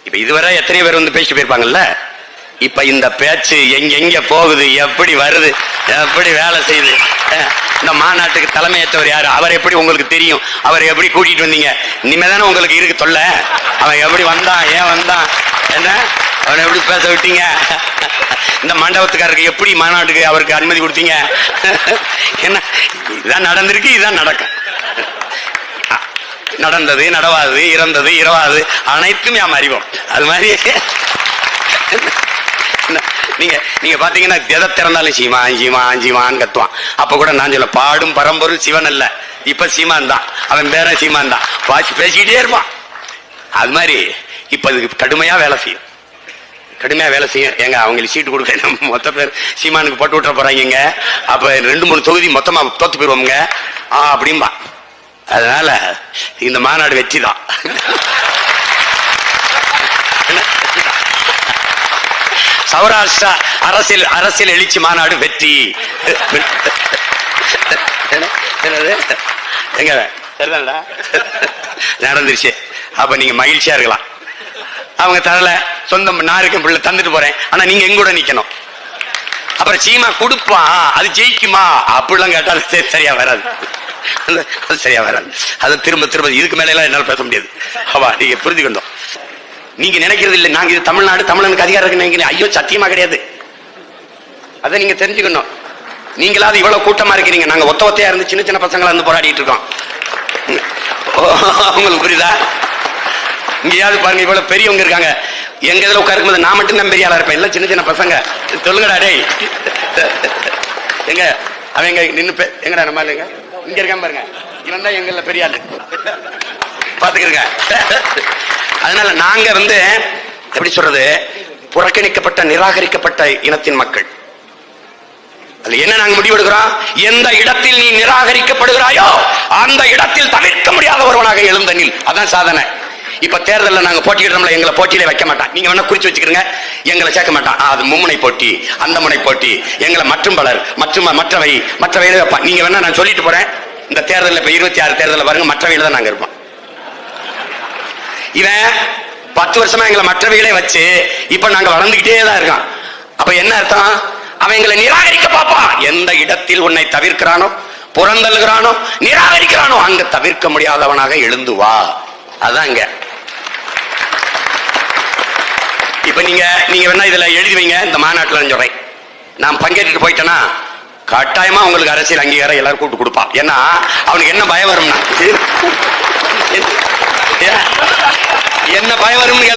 இப்ப இதுவரை எத்தனை பேர் வந்து பேசிட்டு போயிருப்பாங்கல்ல. இப்ப இந்த பேச்சு எங்க போகுது, எப்படி வருது, எப்படி வேலை செய்யுது. இந்த மாநாட்டுக்கு தலைமையேற்றவர் யாரு, அவர் எப்படி உங்களுக்கு தெரியும், அவர் எப்படி கூட்டிட்டு வந்தீங்க, இனிமேதானே உங்களுக்கு இருக்கு தொல்ல. அவன் எப்படி வந்தான், ஏன் வந்தான், என்ன அவனை எப்படி பேச விட்டீங்க, இந்த மண்டபத்துக்காரருக்கு எப்படி மாநாட்டுக்கு அவருக்கு அனுமதி கொடுத்தீங்க, என்ன இதான் நடந்திருக்கு, இதான் நடக்கும். நடந்தது நடவாது, இறந்தது இரவாது, அனைத்தும் நாம் அறிவோம். அது மாதிரி நீங்க பாத்தீங்கன்னா எதை திறந்தாலும் சீமான் சீமான் சீமான் கத்துவான். அப்ப கூட நான் சொல்ல பாடும் பரம்பொருள் சிவன் அல்ல, இப்ப சீமான் தான், அவன் பேர சீமான் தான், பேசிக்கிட்டே இருப்பான். அது மாதிரி இப்ப இதுக்கு கடுமையா வேலை செய்யும், கடுமையா வேலை செய்யும். எங்க அவங்களுக்கு சீட்டு கொடுக்க மொத்த பேர் சீமானுக்கு போட்டு விட்டுற போறாங்க. அப்ப 2-3 தொகுதி மொத்தமா தோத்து போயிருவோங்க அப்படின்பா. அதனால இந்த மாநாடு வெற்றி தான். சௌராஷ்டிரா அரசியல் எழுச்சி மாநாடு வெற்றி. எங்க நடந்துருச்சு. அப்ப நீங்க மகிழ்ச்சியா இருக்கலாம். அவங்க தரல, சொந்தம் நாருக்கு பிள்ளை தந்துட்டு போறேன், ஆனா நீங்க எங்க கூட நிக்கணும். அப்புறம் சீமா கொடுப்பான், அது ஜெயிக்குமா அப்படிலாம் கேட்டா சரியா வராது, சரியா வராது. அது திரும்ப இதுக்கு மேல எல்லாம் என்னால பேச முடியாது. அவா நீங்க புரிஞ்சுக்கணும். நீங்க நினைக்கிறது இல்லை நாங்க இது தமிழ்நாடு, தமிழனுக்கு அதிகாரம் இருக்கு. ஐயோ சத்தியமா கிடையாது. அதை நீங்க தெரிஞ்சுக்கணும். நீங்களாவது இவ்வளவு கூட்டமா இருக்கிறீங்க, நாங்க ஒத்தையா இருந்து சின்ன சின்ன பசங்களா இருந்து போராடிட்டு இருக்கோம். உங்களுக்கு புரியுதா? இங்கேயாவது பாருங்க, இவ்வளவு பெரியவங்க இருக்காங்க, எங்க இதுல உட்காருக்கும்போது நான் மட்டும் தான் பெரிய ஆளா இருப்பேன், எல்லாம் சின்ன சின்ன பசங்க. சொல்லுங்கடா டேய், எங்க அவன் எங்க நின்று எங்கடா நம்ம இல்லைங்க இங்க இருக்காம பாருங்க, இவன் தான் எங்கள பெரிய ஆளு பாத்துக்கிறங்க. அதனால நாங்க வந்து எப்படி சொல்றது, புறக்கணிக்கப்பட்ட நிராகரிக்கப்பட்ட இனத்தின் மக்கள். அது என்ன நாங்க முடிவெடுக்கிறோம், எந்த இடத்தில் நீ நிராகரிக்கப்படுகிறாயோ அந்த இடத்தில் தவிர்க்க முடியாத ஒருவனாக எழுந்தனில். அதான் சாதனை. இப்ப தேர்தலில் நாங்க போட்டியிடுறோம்ல, எங்களை போட்டியில வைக்க மாட்டான். நீங்க வேணா குறிச்சு வச்சுக்கிறீங்க, எங்களை சேர்க்க மாட்டான். அது மும்முனை போட்டி, அந்த முனை போட்டி, எங்களை மற்றும் பலர் மற்றவை வைப்பான். நீங்க வேணா நான் சொல்லிட்டு போறேன், இந்த தேர்தலில் இப்ப 26 தேர்தலில் பாருங்க, மற்றவையில தான் நாங்க இருப்போம். இவன் 10 வருஷமா எங்களை மற்றவைகளே வச்சு இப்ப நாங்க வளர்ந்துகிட்டே தான் இருக்கோம். அப்ப என்ன அர்த்தம், அவன் எங்களை நிராகரிக்க பார்ப்பான். எந்த இடத்தில் உன்னை தவிர்க்கிறானோ, புறந்தல்கிறானோ, நிராகரிக்கிறானோ அங்க தவிர்க்க முடியாதவனாக எழுந்து வா. அதான் இங்க. இப்ப நீங்க வேணா இதுல எழுதி வைங்க, இந்த மாநாட்டில் சொல்றேன், நான் பங்கேற்று போயிட்டேன்னா கட்டாயமா உங்களுக்கு அரசியல் அங்கீகாரம் எல்லாரும் கூட்டு கொடுப்பான். ஏன்னா அவனுக்கு என்ன பயம் வரும்னா, என்ன பயம் வரும்